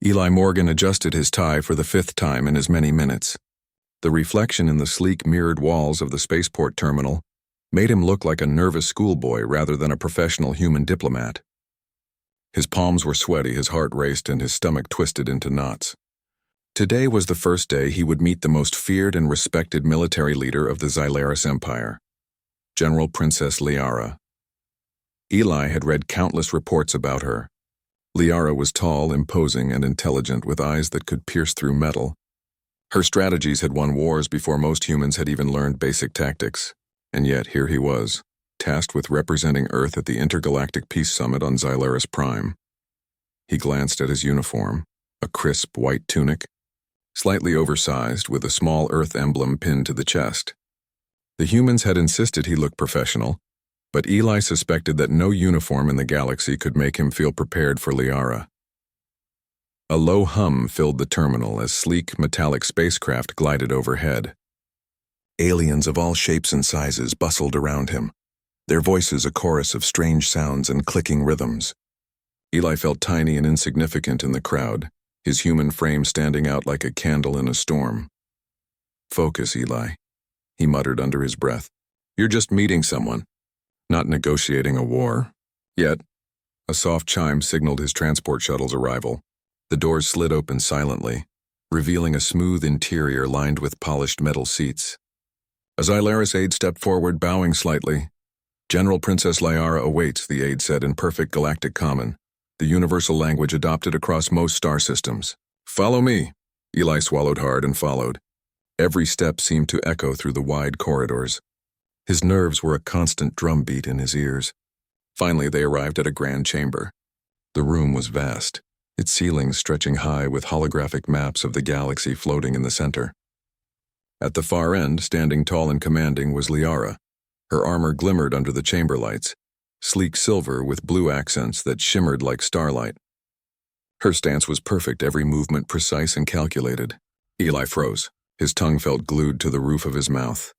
Eli Morgan adjusted his tie for the 5th time in as many minutes. The reflection in the sleek mirrored walls of the spaceport terminal made him look like a nervous schoolboy rather than a professional human diplomat. His palms were sweaty, his heart raced, and his stomach twisted into knots. Today was the first day he would meet the most feared and respected military leader of the Xylaris Empire, General Princess Liara. Eli had read countless reports about her. Liara was tall, imposing, and intelligent, with eyes that could pierce through metal. Her strategies had won wars before most humans had even learned basic tactics, and yet here he was, tasked with representing Earth at the Intergalactic Peace Summit on Xylaris Prime. He glanced at his uniform, a crisp white tunic, slightly oversized with a small Earth emblem pinned to the chest. The humans had insisted he look professional, but Eli suspected that no uniform in the galaxy could make him feel prepared for Liara. A low hum filled the terminal as sleek, metallic spacecraft glided overhead. Aliens of all shapes and sizes bustled around him, their voices a chorus of strange sounds and clicking rhythms. Eli felt tiny and insignificant in the crowd, his human frame standing out like a candle in a storm. "Focus, Eli," he muttered under his breath. "You're just meeting someone, not negotiating a war." Yet, a soft chime signaled his transport shuttle's arrival. The doors slid open silently, revealing a smooth interior lined with polished metal seats. A Xylaris aide stepped forward, bowing slightly. "General Princess Liara awaits," the aide said in perfect galactic common, the universal language adopted across most star systems. "Follow me." Eli swallowed hard and followed. Every step seemed to echo through the wide corridors. His nerves were a constant drumbeat in his ears. Finally, they arrived at a grand chamber. The room was vast, its ceilings stretching high with holographic maps of the galaxy floating in the center. At the far end, standing tall and commanding, was Liara. Her armor glimmered under the chamber lights, sleek silver with blue accents that shimmered like starlight. Her stance was perfect, every movement precise and calculated. Eli froze. His tongue felt glued to the roof of his mouth.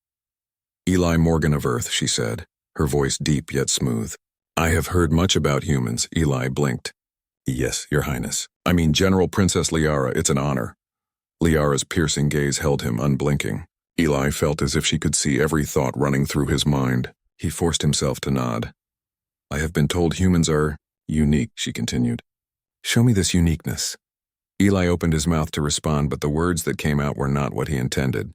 "Eli Morgan of Earth," she said, her voice deep yet smooth. "I have heard much about humans." Eli blinked. "Yes, Your Highness. I mean General Princess Liara, it's an honor." Liara's piercing gaze held him unblinking. Eli felt as if she could see every thought running through his mind. He forced himself to nod. "I have been told humans are unique," she continued. "Show me this uniqueness." Eli opened his mouth to respond, but the words that came out were not what he intended.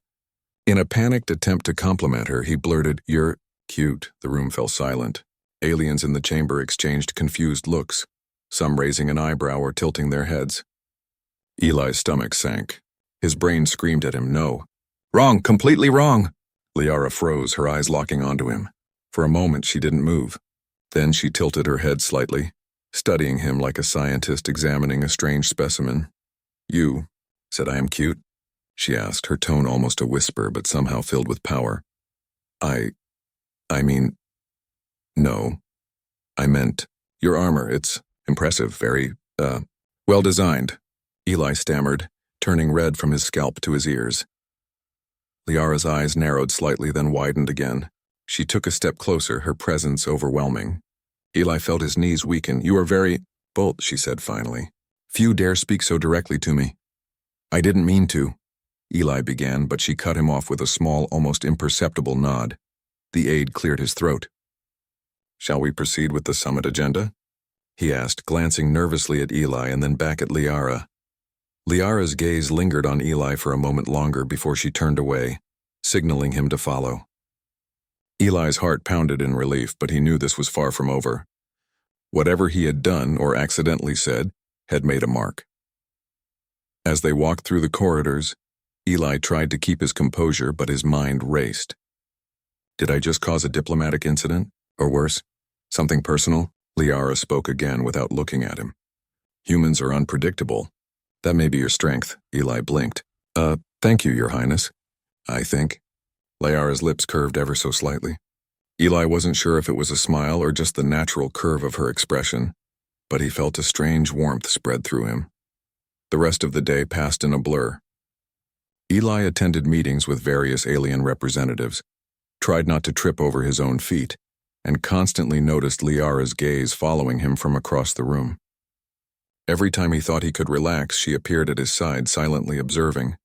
In a panicked attempt to compliment her, he blurted, "You're cute." The room fell silent. Aliens in the chamber exchanged confused looks, some raising an eyebrow or tilting their heads. Eli's stomach sank. His brain screamed at him, "No. Wrong, completely wrong." Liara froze, her eyes locking onto him. For a moment, she didn't move. Then she tilted her head slightly, studying him like a scientist examining a strange specimen. "You said I am cute?" she asked, her tone almost a whisper, but somehow filled with power. I mean, no. I meant, your armor, it's impressive, very, well designed," Eli stammered, turning red from his scalp to his ears. Liara's eyes narrowed slightly, then widened again. She took a step closer, her presence overwhelming. Eli felt his knees weaken. "You are very bold," she said finally. "Few dare speak so directly to me." "I didn't mean to," Eli began, but she cut him off with a small, almost imperceptible nod. The aide cleared his throat. "Shall we proceed with the summit agenda?" he asked, glancing nervously at Eli and then back at Liara. Liara's gaze lingered on Eli for a moment longer before she turned away, signaling him to follow. Eli's heart pounded in relief, but he knew this was far from over. Whatever he had done or accidentally said had made a mark. As they walked through the corridors, Eli tried to keep his composure, but his mind raced. Did I just cause a diplomatic incident? Or worse, something personal? Liara spoke again without looking at him. Humans are unpredictable. That may be your strength. Eli blinked. Thank you, Your Highness. I think. Liara's lips curved ever so slightly. Eli wasn't sure if it was a smile or just the natural curve of her expression, but he felt a strange warmth spread through him. The rest of the day passed in a blur. Eli attended meetings with various alien representatives, tried not to trip over his own feet, and constantly noticed Liara's gaze following him from across the room. Every time he thought he could relax, she appeared at his side, silently observing.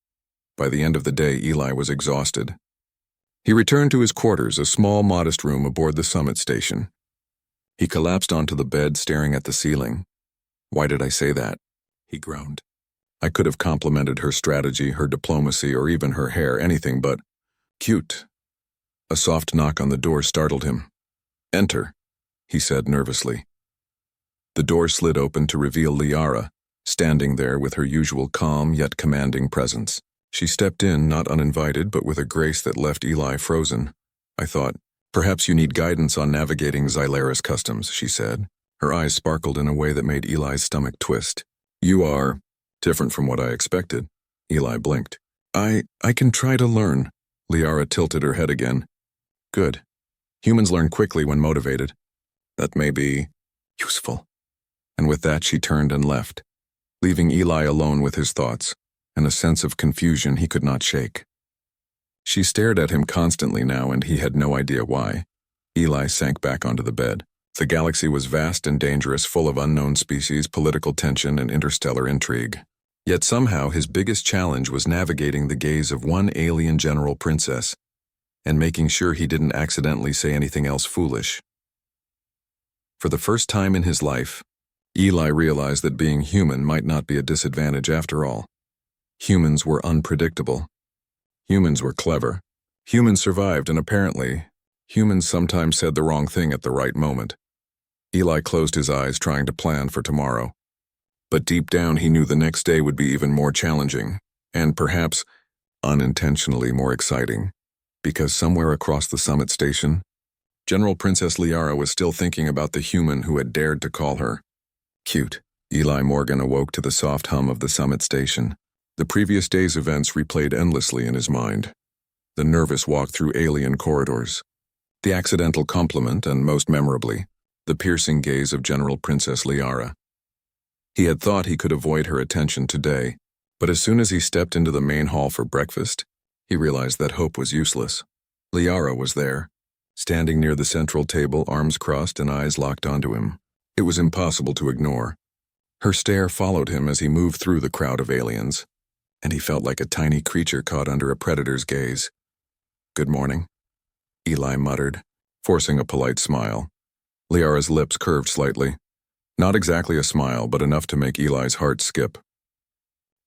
By the end of the day, Eli was exhausted. He returned to his quarters, a small, modest room aboard the summit station. He collapsed onto the bed, staring at the ceiling. "Why did I say that?" he groaned. I could have complimented her strategy, her diplomacy, or even her hair, anything but cute. A soft knock on the door startled him. "Enter," he said nervously. The door slid open to reveal Liara, standing there with her usual calm yet commanding presence. She stepped in, not uninvited, but with a grace that left Eli frozen. I thought, "Perhaps you need guidance on navigating Xylera's customs," she said. Her eyes sparkled in a way that made Eli's stomach twist. "You are different from what I expected." Eli blinked. I can try to learn." Liara tilted her head again. "Good. Humans learn quickly when motivated. That may be useful." And with that she turned and left, leaving Eli alone with his thoughts, and a sense of confusion he could not shake. She stared at him constantly now, and he had no idea why. Eli sank back onto the bed. The galaxy was vast and dangerous, full of unknown species, political tension, and interstellar intrigue. Yet somehow his biggest challenge was navigating the gaze of one alien general princess, and making sure he didn't accidentally say anything else foolish. For the first time in his life, Eli realized that being human might not be a disadvantage after all. Humans were unpredictable. Humans were clever. Humans survived, and apparently, humans sometimes said the wrong thing at the right moment. Eli closed his eyes, trying to plan for tomorrow. But deep down he knew the next day would be even more challenging, and perhaps unintentionally more exciting, because somewhere across the summit station, General Princess Liara was still thinking about the human who had dared to call her cute. Eli Morgan awoke to the soft hum of the summit station. The previous day's events replayed endlessly in his mind. The nervous walk through alien corridors, the accidental compliment, and most memorably, the piercing gaze of General Princess Liara. He had thought he could avoid her attention today, but as soon as he stepped into the main hall for breakfast, he realized that hope was useless. Liara was there, standing near the central table, arms crossed and eyes locked onto him. It was impossible to ignore. Her stare followed him as he moved through the crowd of aliens, and he felt like a tiny creature caught under a predator's gaze. "Good morning," Eli muttered, forcing a polite smile. Liara's lips curved slightly. Not exactly a smile, but enough to make Eli's heart skip.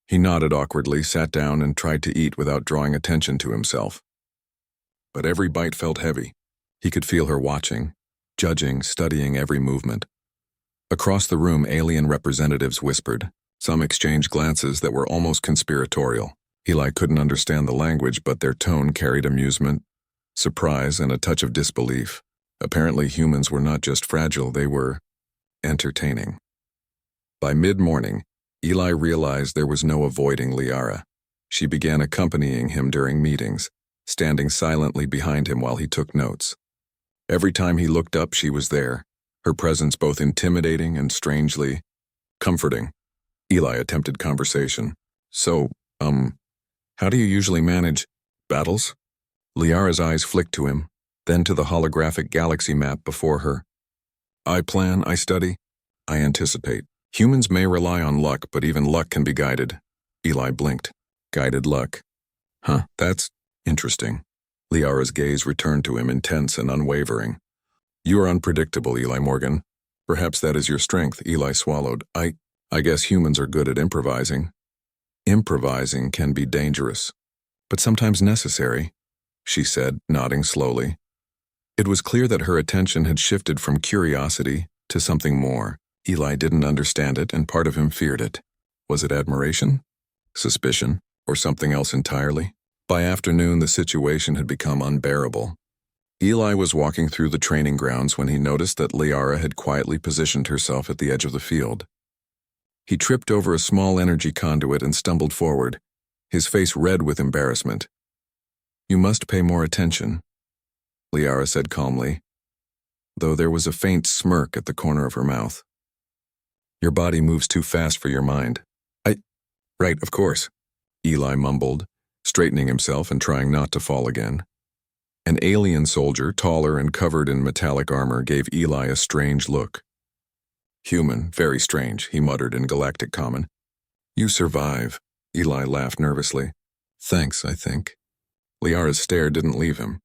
He nodded awkwardly, sat down, and tried to eat without drawing attention to himself. But every bite felt heavy. He could feel her watching, judging, studying every movement. Across the room, alien representatives whispered. Some exchanged glances that were almost conspiratorial. Eli couldn't understand the language, but their tone carried amusement, surprise, and a touch of disbelief. Apparently humans were not just fragile, they were entertaining. By mid-morning, Eli realized there was no avoiding Liara. She began accompanying him during meetings, standing silently behind him while he took notes. Every time he looked up, she was there, her presence both intimidating and strangely comforting. Eli attempted conversation. "So, how do you usually manage battles?" Liara's eyes flicked to him, then to the holographic galaxy map before her. "I plan, I study, I anticipate. Humans may rely on luck, but even luck can be guided." Eli blinked. "Guided luck. Huh, that's interesting." Liara's gaze returned to him, intense and unwavering. "You are unpredictable, Eli Morgan. Perhaps that is your strength." Eli swallowed. I guess humans are good at improvising." "Improvising can be dangerous, but sometimes necessary," she said, nodding slowly. It was clear that her attention had shifted from curiosity to something more. Eli didn't understand it, and part of him feared it. Was it admiration? Suspicion? Or something else entirely? By afternoon, the situation had become unbearable. Eli was walking through the training grounds when he noticed that Liara had quietly positioned herself at the edge of the field. He tripped over a small energy conduit and stumbled forward, his face red with embarrassment. "You must pay more attention," Liara said calmly, though there was a faint smirk at the corner of her mouth. "Your body moves too fast for your mind." Right, of course," Eli mumbled, straightening himself and trying not to fall again. An alien soldier, taller and covered in metallic armor, gave Eli a strange look. Human, very strange, he muttered in galactic common. You survive, Eli laughed nervously. Thanks, I think. Liara's stare didn't leave him.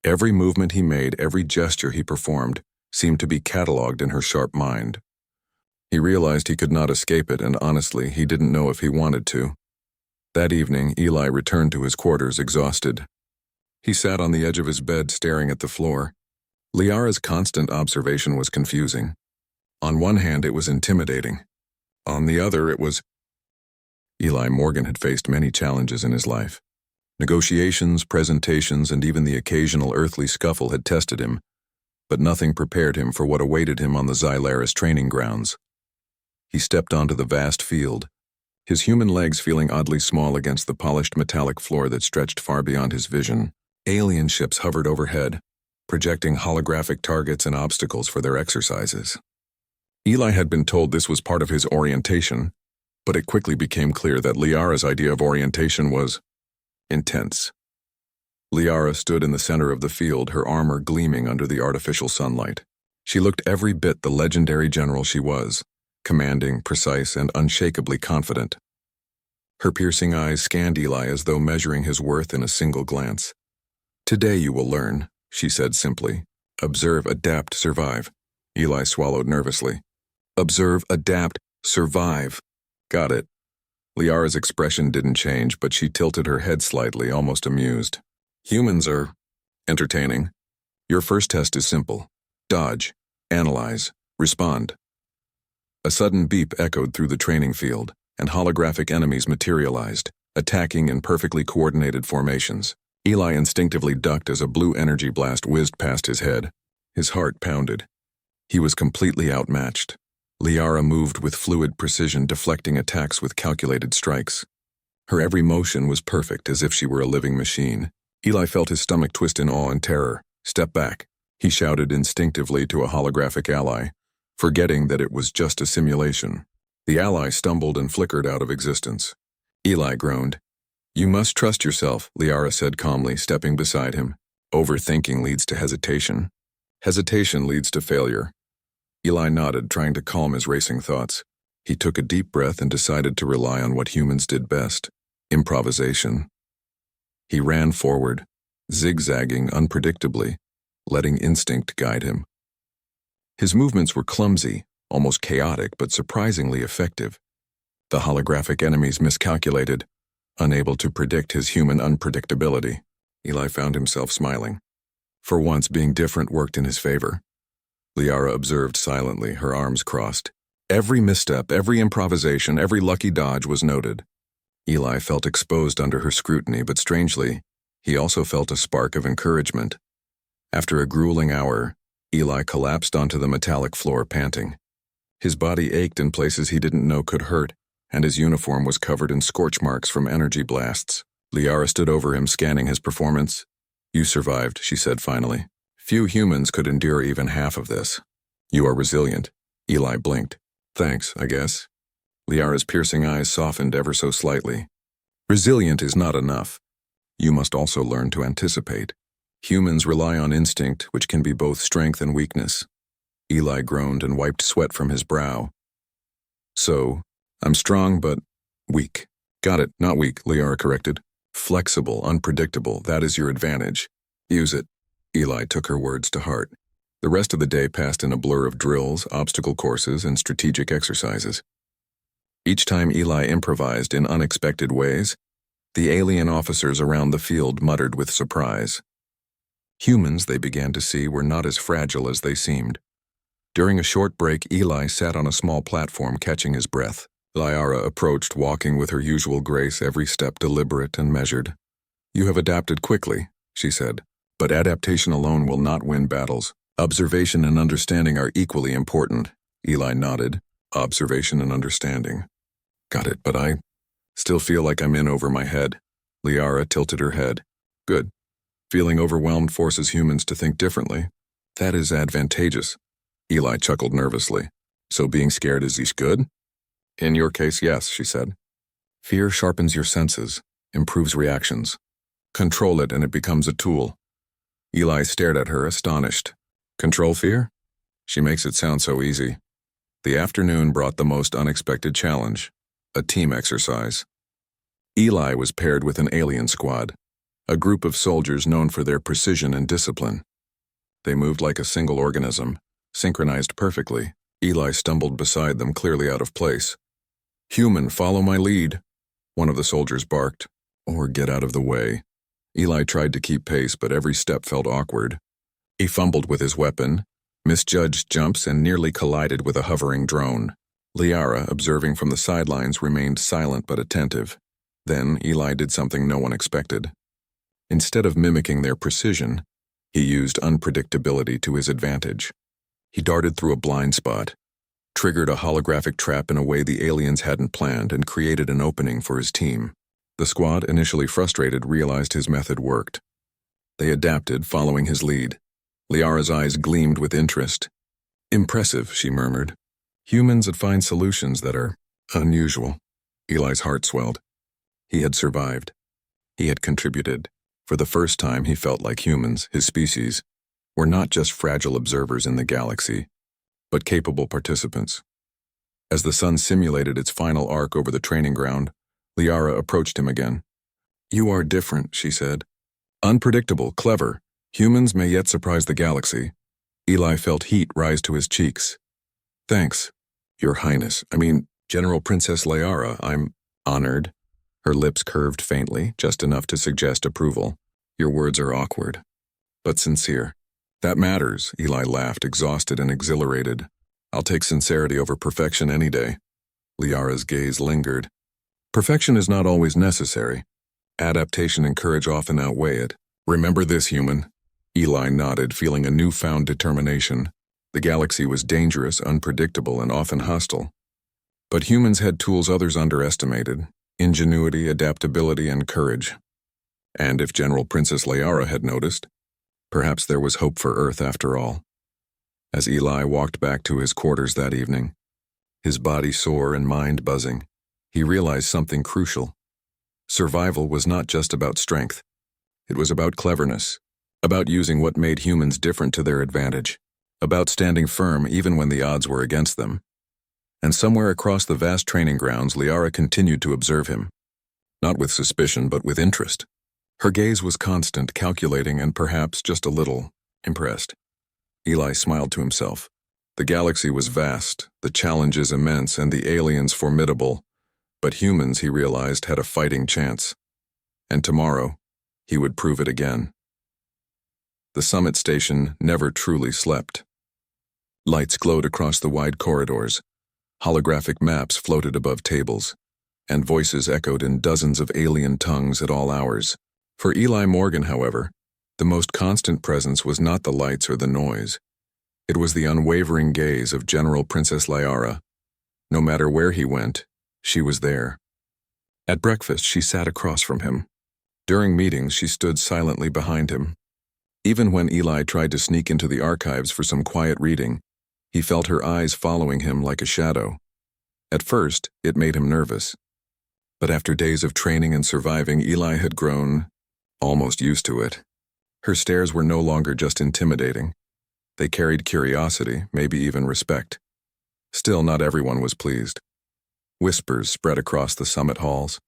Every movement he made, every gesture he performed, seemed to be catalogued in her sharp mind. He realized he could not escape it, and honestly, he didn't know if he wanted to. That evening, Eli returned to his quarters exhausted. He sat on the edge of his bed staring at the floor. Liara's constant observation was confusing. On one hand, it was intimidating. On the other, it was... Eli Morgan had faced many challenges in his life. Negotiations, presentations, and even the occasional earthly scuffle had tested him, but nothing prepared him for what awaited him on the Xylaris training grounds. He stepped onto the vast field, his human legs feeling oddly small against the polished metallic floor that stretched far beyond his vision. Alien ships hovered overhead, projecting holographic targets and obstacles for their exercises. Eli had been told this was part of his orientation, but it quickly became clear that Liara's idea of orientation was intense. Liara stood in the center of the field, her armor gleaming under the artificial sunlight. She looked every bit the legendary general she was, commanding, precise, and unshakably confident. Her piercing eyes scanned Eli as though measuring his worth in a single glance. Today you will learn, she said simply. Observe, adapt, survive. Eli swallowed nervously. Observe, adapt, survive. Got it. Liara's expression didn't change, but she tilted her head slightly, almost amused. Humans are entertaining. Your first test is simple. Dodge, analyze, respond. A sudden beep echoed through the training field, and holographic enemies materialized, attacking in perfectly coordinated formations. Eli instinctively ducked as a blue energy blast whizzed past his head. His heart pounded. He was completely outmatched. Liara moved with fluid precision, deflecting attacks with calculated strikes. Her every motion was perfect, as if she were a living machine. Eli felt his stomach twist in awe and terror. Step back, he shouted instinctively to a holographic ally, forgetting that it was just a simulation. The ally stumbled and flickered out of existence. Eli groaned. You must trust yourself, Liara said calmly, stepping beside him. Overthinking leads to hesitation. Hesitation leads to failure. Eli nodded, trying to calm his racing thoughts. He took a deep breath and decided to rely on what humans did best: improvisation. He ran forward, zigzagging unpredictably, letting instinct guide him. His movements were clumsy, almost chaotic, but surprisingly effective. The holographic enemies miscalculated, unable to predict his human unpredictability. Eli found himself smiling. For once, being different worked in his favor. Liara observed silently, her arms crossed. Every misstep, every improvisation, every lucky dodge was noted. Eli felt exposed under her scrutiny, but strangely, he also felt a spark of encouragement. After a grueling hour, Eli collapsed onto the metallic floor, panting. His body ached in places he didn't know could hurt, and his uniform was covered in scorch marks from energy blasts. Liara stood over him, scanning his performance. You survived, she said finally. Few humans could endure even half of this. You are resilient. Eli blinked. Thanks, I guess. Liara's piercing eyes softened ever so slightly. Resilient is not enough. You must also learn to anticipate. Humans rely on instinct, which can be both strength and weakness. Eli groaned and wiped sweat from his brow. So, I'm strong but weak. Got it, not weak, Liara corrected. Flexible, unpredictable, that is your advantage. Use it. Eli took her words to heart. The rest of the day passed in a blur of drills, obstacle courses, and strategic exercises. Each time Eli improvised in unexpected ways, the alien officers around the field muttered with surprise. Humans, they began to see, were not as fragile as they seemed. During a short break, Eli sat on a small platform, catching his breath. Liara approached, walking with her usual grace, every step deliberate and measured. You have adapted quickly, she said, but adaptation alone will not win battles. Observation and understanding are equally important. Eli nodded. Observation and understanding. Got it, but I still feel like I'm in over my head. Liara tilted her head. Good. Feeling overwhelmed forces humans to think differently. That is advantageous. Eli chuckled nervously. So being scared is good? In your case, yes, she said. Fear sharpens your senses, improves reactions. Control it and it becomes a tool. Eli stared at her, astonished. Control fear? She makes it sound so easy. The afternoon brought the most unexpected challenge, a team exercise. Eli was paired with an alien squad, a group of soldiers known for their precision and discipline. They moved like a single organism, synchronized perfectly. Eli stumbled beside them, clearly out of place. "Human, follow my lead," one of the soldiers barked. "Or get out of the way." Eli tried to keep pace, but every step felt awkward. He fumbled with his weapon, misjudged jumps, and nearly collided with a hovering drone. Liara, observing from the sidelines, remained silent but attentive. Then Eli did something no one expected. Instead of mimicking their precision, he used unpredictability to his advantage. He darted through a blind spot, triggered a holographic trap in a way the aliens hadn't planned, and created an opening for his team. The squad, initially frustrated, realized his method worked. They adapted, following his lead. Liara's eyes gleamed with interest. "Impressive," she murmured. "Humans that find solutions that are unusual." Eli's heart swelled. He had survived. He had contributed. For the first time, he felt like humans, his species, were not just fragile observers in the galaxy, but capable participants. As the sun simulated its final arc over the training ground, Liara approached him again. "You are different," she said. "Unpredictable, clever. Humans may yet surprise the galaxy." Eli felt heat rise to his cheeks. "Thanks, Your Highness. General Princess Liara, I'm honored." Her lips curved faintly, just enough to suggest approval. "Your words are awkward, but sincere." "That matters," Eli laughed, exhausted and exhilarated. "I'll take sincerity over perfection any day." Liara's gaze lingered. "Perfection is not always necessary. Adaptation and courage often outweigh it. Remember this, human." Eli nodded, feeling a newfound determination. The galaxy was dangerous, unpredictable, and often hostile. But humans had tools others underestimated: ingenuity, adaptability, and courage. And if General Princess Liara had noticed, perhaps there was hope for Earth after all. As Eli walked back to his quarters that evening, his body sore and mind buzzing, he realized something crucial. Survival was not just about strength. It was about cleverness, about using what made humans different to their advantage, about standing firm even when the odds were against them. And somewhere across the vast training grounds, Liara continued to observe him, not with suspicion but with interest. Her gaze was constant, calculating, and perhaps just a little impressed. Eli smiled to himself. The galaxy was vast, the challenges immense, and the aliens formidable. But humans, he realized, had a fighting chance. And tomorrow, he would prove it again. The summit station never truly slept. Lights glowed across the wide corridors. Holographic maps floated above tables, and voices echoed in dozens of alien tongues at all hours. For Eli Morgan, however, the most constant presence was not the lights or the noise. It was the unwavering gaze of General Princess Liara. No matter where he went, she was there. At breakfast, she sat across from him. During meetings, she stood silently behind him. Even when Eli tried to sneak into the archives for some quiet reading, he felt her eyes following him like a shadow. At first, it made him nervous. But after days of training and surviving, Eli had grown almost used to it. Her stares were no longer just intimidating. They carried curiosity, maybe even respect. Still, not everyone was pleased. Whispers spread across the summit halls.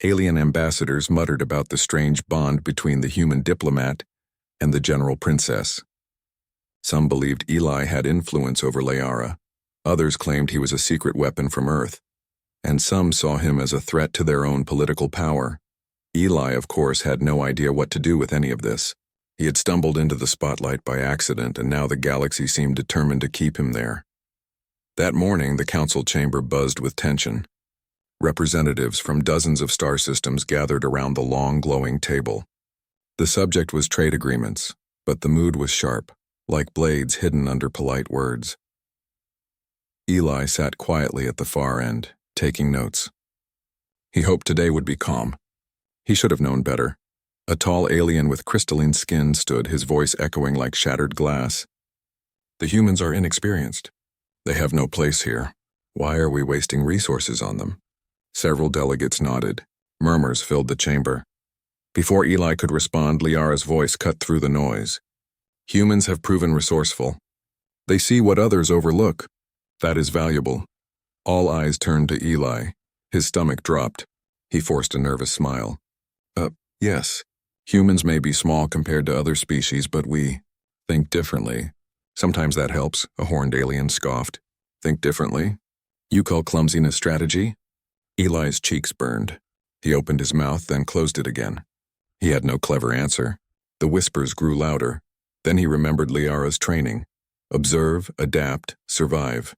Alien ambassadors muttered about the strange bond between the human diplomat and the general princess. Some believed Eli had influence over Liara. Others claimed he was a secret weapon from Earth. And some saw him as a threat to their own political power. Eli, of course, had no idea what to do with any of this. He had stumbled into the spotlight by accident, and now the galaxy seemed determined to keep him there. That morning, the council chamber buzzed with tension. Representatives from dozens of star systems gathered around the long, glowing table. The subject was trade agreements, but the mood was sharp, like blades hidden under polite words. Eli sat quietly at the far end, taking notes. He hoped today would be calm. He should have known better. A tall alien with crystalline skin stood, his voice echoing like shattered glass. "The humans are inexperienced. They have no place here. Why are we wasting resources on them?" Several delegates nodded. Murmurs filled the chamber. Before Eli could respond, Liara's voice cut through the noise. "Humans have proven resourceful. They see what others overlook. That is valuable. All eyes turned to Eli. His stomach dropped. He forced a nervous smile. Yes. Humans may be small compared to other species, but we think differently. Sometimes that helps, a horned alien scoffed. Think differently? You call clumsiness strategy? Eli's cheeks burned. He opened his mouth, then closed it again. He had no clever answer. The whispers grew louder. Then he remembered Liara's training. Observe, adapt, survive.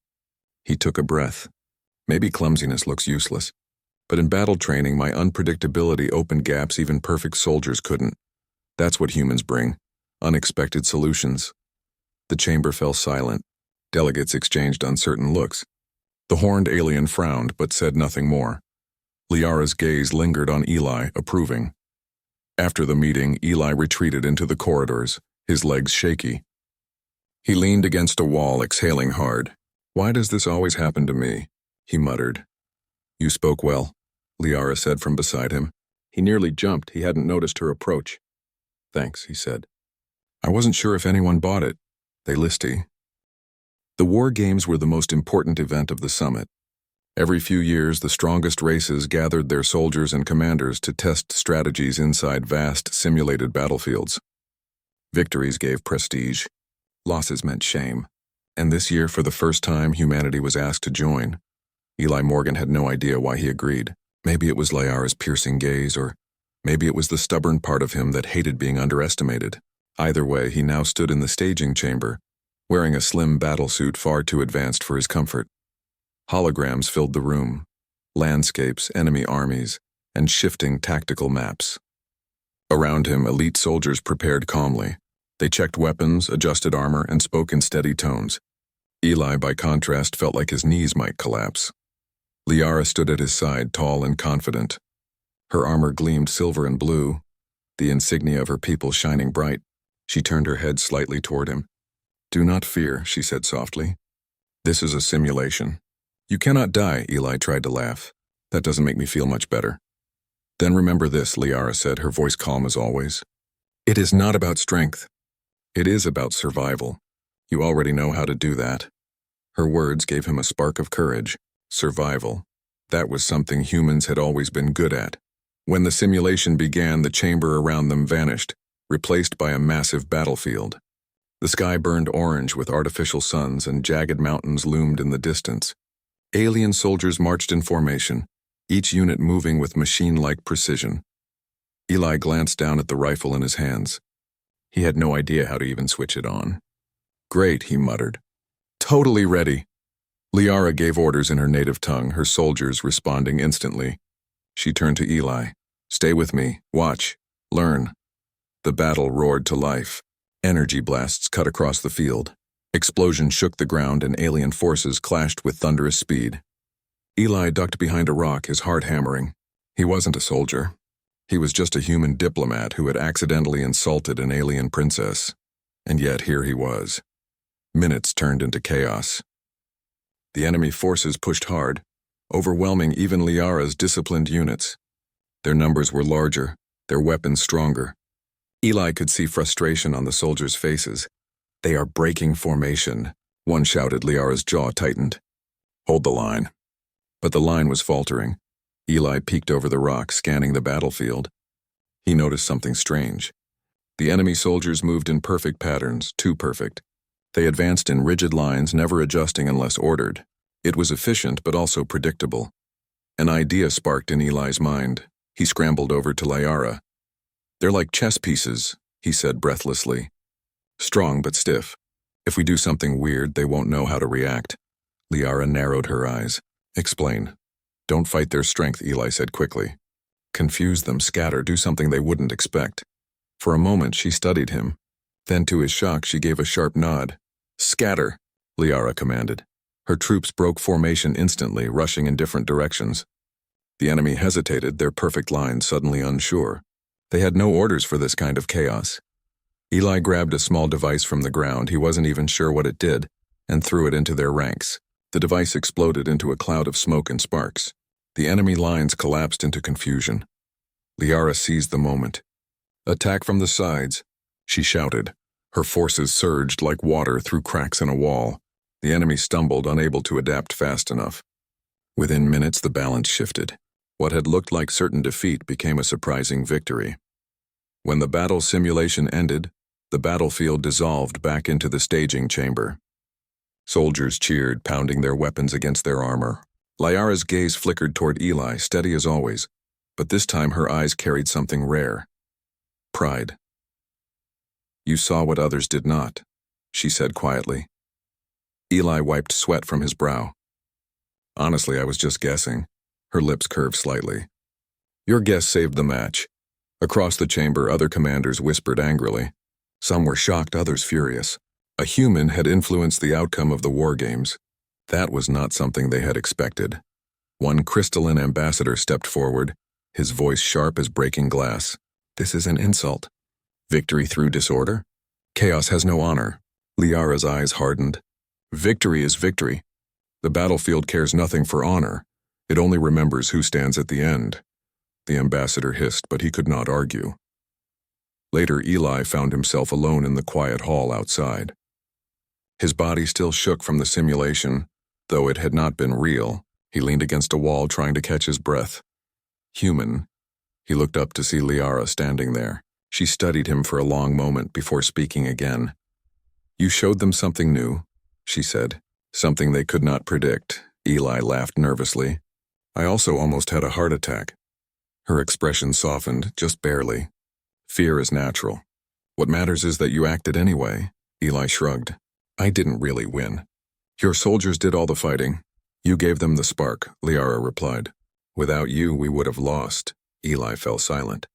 He took a breath. Maybe clumsiness looks useless. But in battle training, my unpredictability opened gaps even perfect soldiers couldn't. That's what humans bring. Unexpected solutions. The chamber fell silent. Delegates exchanged uncertain looks. The horned alien frowned, but said nothing more. Liara's gaze lingered on Eli, approving. After the meeting, Eli retreated into the corridors, his legs shaky. He leaned against a wall, exhaling hard. Why does this always happen to me? He muttered. You spoke well, Liara said from beside him. He nearly jumped. He hadn't noticed her approach. Thanks, he said. I wasn't sure if anyone bought it. They listy. The War Games were the most important event of the summit. Every few years, the strongest races gathered their soldiers and commanders to test strategies inside vast, simulated battlefields. Victories gave prestige. Losses meant shame. And this year, for the first time, humanity was asked to join. Eli Morgan had no idea why he agreed. Maybe it was Liara's piercing gaze, or maybe it was the stubborn part of him that hated being underestimated. Either way, he now stood in the staging chamber, wearing a slim battlesuit far too advanced for his comfort. Holograms filled the room, landscapes, enemy armies, and shifting tactical maps. Around him, elite soldiers prepared calmly. They checked weapons, adjusted armor, and spoke in steady tones. Eli, by contrast, felt like his knees might collapse. Liara stood at his side, tall and confident. Her armor gleamed silver and blue, the insignia of her people shining bright. She turned her head slightly toward him. Do not fear, she said softly. This is a simulation. You cannot die, Eli tried to laugh. That doesn't make me feel much better. Then remember this, Liara said, her voice calm as always. It is not about strength. It is about survival. You already know how to do that. Her words gave him a spark of courage. Survival. That was something humans had always been good at. When the simulation began, the chamber around them vanished, replaced by a massive battlefield. The sky burned orange with artificial suns, and jagged mountains loomed in the distance. Alien soldiers marched in formation, each unit moving with machine-like precision. Eli glanced down at the rifle in his hands. He had no idea how to even switch it on. Great, he muttered. Totally ready. Liara gave orders in her native tongue, her soldiers responding instantly. She turned to Eli. Stay with me. Watch. Learn. The battle roared to life. Energy blasts cut across the field. Explosions shook the ground, and alien forces clashed with thunderous speed. Eli ducked behind a rock, his heart hammering. He wasn't a soldier. He was just a human diplomat who had accidentally insulted an alien princess. And yet here he was. Minutes turned into chaos. The enemy forces pushed hard, overwhelming even Liara's disciplined units. Their numbers were larger, their weapons stronger. Eli could see frustration on the soldiers' faces. They are breaking formation, one shouted. Liara's jaw tightened. Hold the line. But the line was faltering. Eli peeked over the rock, scanning the battlefield. He noticed something strange. The enemy soldiers moved in perfect patterns, too perfect. They advanced in rigid lines, never adjusting unless ordered. It was efficient, but also predictable. An idea sparked in Eli's mind. He scrambled over to Liara. They're like chess pieces, he said breathlessly. Strong but stiff. If we do something weird, they won't know how to react. Liara narrowed her eyes. Explain. Don't fight their strength, Eli said quickly. Confuse them, scatter, do something they wouldn't expect. For a moment, she studied him. Then, to his shock, she gave a sharp nod. Scatter, Liara commanded. Her troops broke formation instantly, rushing in different directions. The enemy hesitated, their perfect line suddenly unsure. They had no orders for this kind of chaos. Eli grabbed a small device from the ground, he wasn't even sure what it did, and threw it into their ranks. The device exploded into a cloud of smoke and sparks. The enemy lines collapsed into confusion. Liara seized the moment. Attack from the sides, she shouted. Her forces surged like water through cracks in a wall. The enemy stumbled, unable to adapt fast enough. Within minutes, the balance shifted. What had looked like certain defeat became a surprising victory. When the battle simulation ended, the battlefield dissolved back into the staging chamber. Soldiers cheered, pounding their weapons against their armor. Liara's gaze flickered toward Eli, steady as always, but this time her eyes carried something rare. Pride. "You saw what others did not," she said quietly. Eli wiped sweat from his brow. "Honestly, I was just guessing." Her lips curved slightly. "Your guess saved the match." Across the chamber, other commanders whispered angrily. Some were shocked, others furious. A human had influenced the outcome of the war games. That was not something they had expected. One crystalline ambassador stepped forward, his voice sharp as breaking glass. "This is an insult. Victory through disorder? Chaos has no honor." Liara's eyes hardened. "Victory is victory. The battlefield cares nothing for honor. It only remembers who stands at the end." The ambassador hissed, but he could not argue. Later, Eli found himself alone in the quiet hall outside. His body still shook from the simulation, though it had not been real. He leaned against a wall, trying to catch his breath. Human. He looked up to see Liara standing there. She studied him for a long moment before speaking again. "You showed them something new," she said. "Something they could not predict." Eli laughed nervously. "I also almost had a heart attack." Her expression softened, just barely. "Fear is natural. What matters is that you acted anyway." Eli shrugged. "I didn't really win. Your soldiers did all the fighting. You gave them the spark," Liara replied. "Without you, we would have lost." Eli fell silent.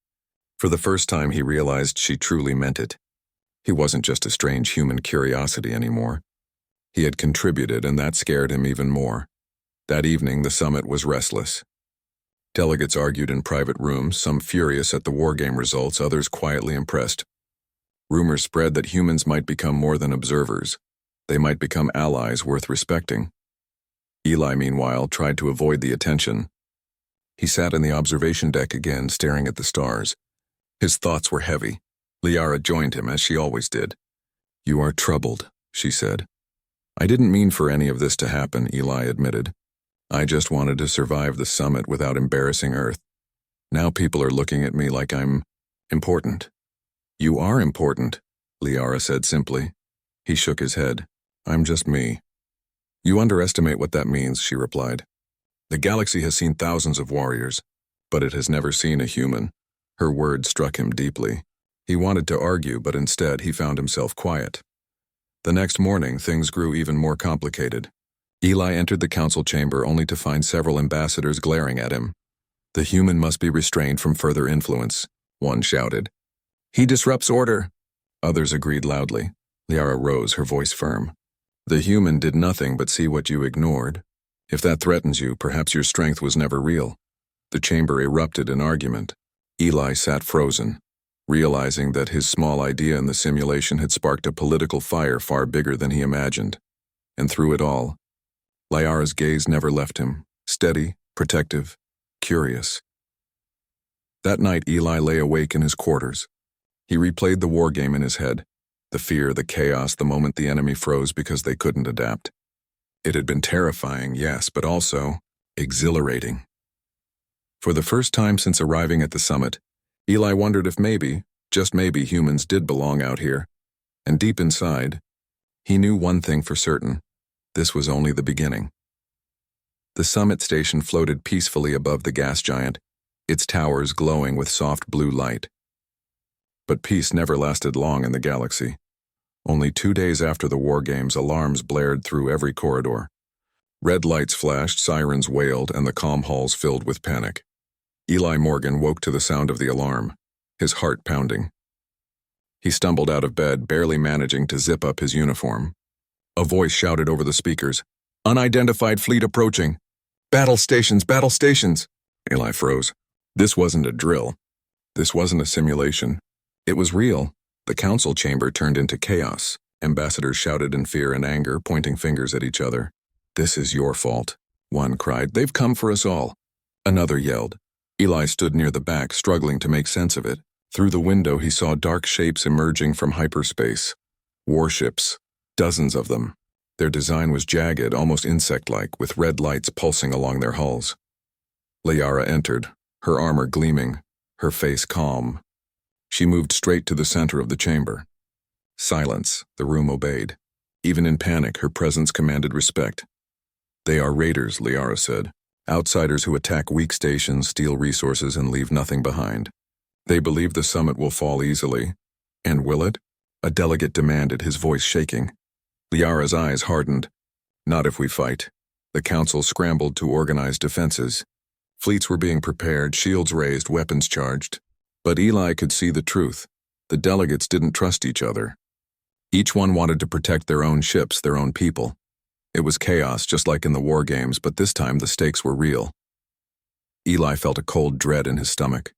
For the first time, he realized she truly meant it. He wasn't just a strange human curiosity anymore. He had contributed, and that scared him even more. That evening, the summit was restless. Delegates argued in private rooms, some furious at the wargame results, others quietly impressed. Rumors spread that humans might become more than observers. They might become allies worth respecting. Eli, meanwhile, tried to avoid the attention. He sat in the observation deck again, staring at the stars. His thoughts were heavy. Liara joined him, as she always did. "You are troubled," she said. "I didn't mean for any of this to happen," Eli admitted. "I just wanted to survive the summit without embarrassing Earth. Now people are looking at me like I'm important." "You are important," Liara said simply. He shook his head. "I'm just me." "You underestimate what that means," she replied. "The galaxy has seen thousands of warriors, but it has never seen a human." Her words struck him deeply. He wanted to argue, but instead he found himself quiet. The next morning, things grew even more complicated. Eli entered the council chamber only to find several ambassadors glaring at him. "The human must be restrained from further influence," one shouted. "He disrupts order." Others agreed loudly. Liara rose, her voice firm. "The human did nothing but see what you ignored. If that threatens you, perhaps your strength was never real." The chamber erupted in argument. Eli sat frozen, realizing that his small idea in the simulation had sparked a political fire far bigger than he imagined. And through it all, Liara's gaze never left him, steady, protective, curious. That night, Eli lay awake in his quarters. He replayed the war game in his head. The fear, the chaos, the moment the enemy froze because they couldn't adapt. It had been terrifying, yes, but also exhilarating. For the first time since arriving at the summit, Eli wondered if maybe, just maybe, humans did belong out here. And deep inside, he knew one thing for certain. This was only the beginning. The summit station floated peacefully above the gas giant, its towers glowing with soft blue light. But peace never lasted long in the galaxy. Only 2 days after the war games, alarms blared through every corridor. Red lights flashed, sirens wailed, and the comm halls filled with panic. Eli Morgan woke to the sound of the alarm, his heart pounding. He stumbled out of bed, barely managing to zip up his uniform. A voice shouted over the speakers, "Unidentified fleet approaching! Battle stations, battle stations!" Eli froze. This wasn't a drill. This wasn't a simulation. It was real. The council chamber turned into chaos. Ambassadors shouted in fear and anger, pointing fingers at each other. "This is your fault," one cried. "They've come for us all." Another yelled. Eli stood near the back, struggling to make sense of it. Through the window, he saw dark shapes emerging from hyperspace. Warships. Dozens of them. Their design was jagged, almost insect-like, with red lights pulsing along their hulls. Liara entered, her armor gleaming, her face calm. She moved straight to the center of the chamber. Silence, the room obeyed. Even in panic, her presence commanded respect. "They are raiders," Liara said. "Outsiders who attack weak stations, steal resources, and leave nothing behind. They believe the summit will fall easily. And will it?" A delegate demanded, his voice shaking. Liara's eyes hardened. "Not if we fight." The council scrambled to organize defenses. Fleets were being prepared, shields raised, weapons charged. But Eli could see the truth. The delegates didn't trust each other. Each one wanted to protect their own ships, their own people. It was chaos, just like in the war games, but this time the stakes were real. Eli felt a cold dread in his stomach.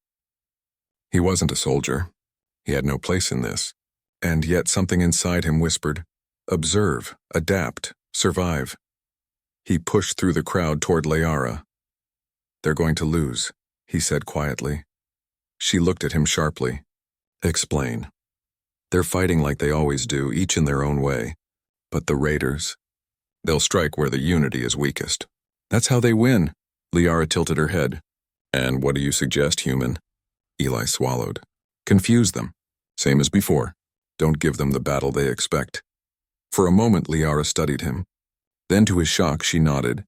He wasn't a soldier. He had no place in this. And yet something inside him whispered, "Observe, adapt, survive." He pushed through the crowd toward Liara. "They're going to lose," he said quietly. She looked at him sharply. "Explain." "They're fighting like they always do, each in their own way. But the raiders, they'll strike where the unity is weakest. That's how they win." Liara tilted her head. "And what do you suggest, human?" Eli swallowed. "Confuse them. Same as before. Don't give them the battle they expect." For a moment, Liara studied him. Then, to his shock, she nodded.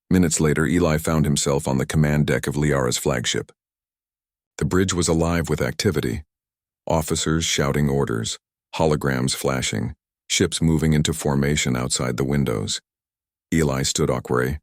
Minutes later, Eli found himself on the command deck of Liara's flagship. The bridge was alive with activity. Officers shouting orders, holograms flashing, ships moving into formation outside the windows. Eli stood awkward,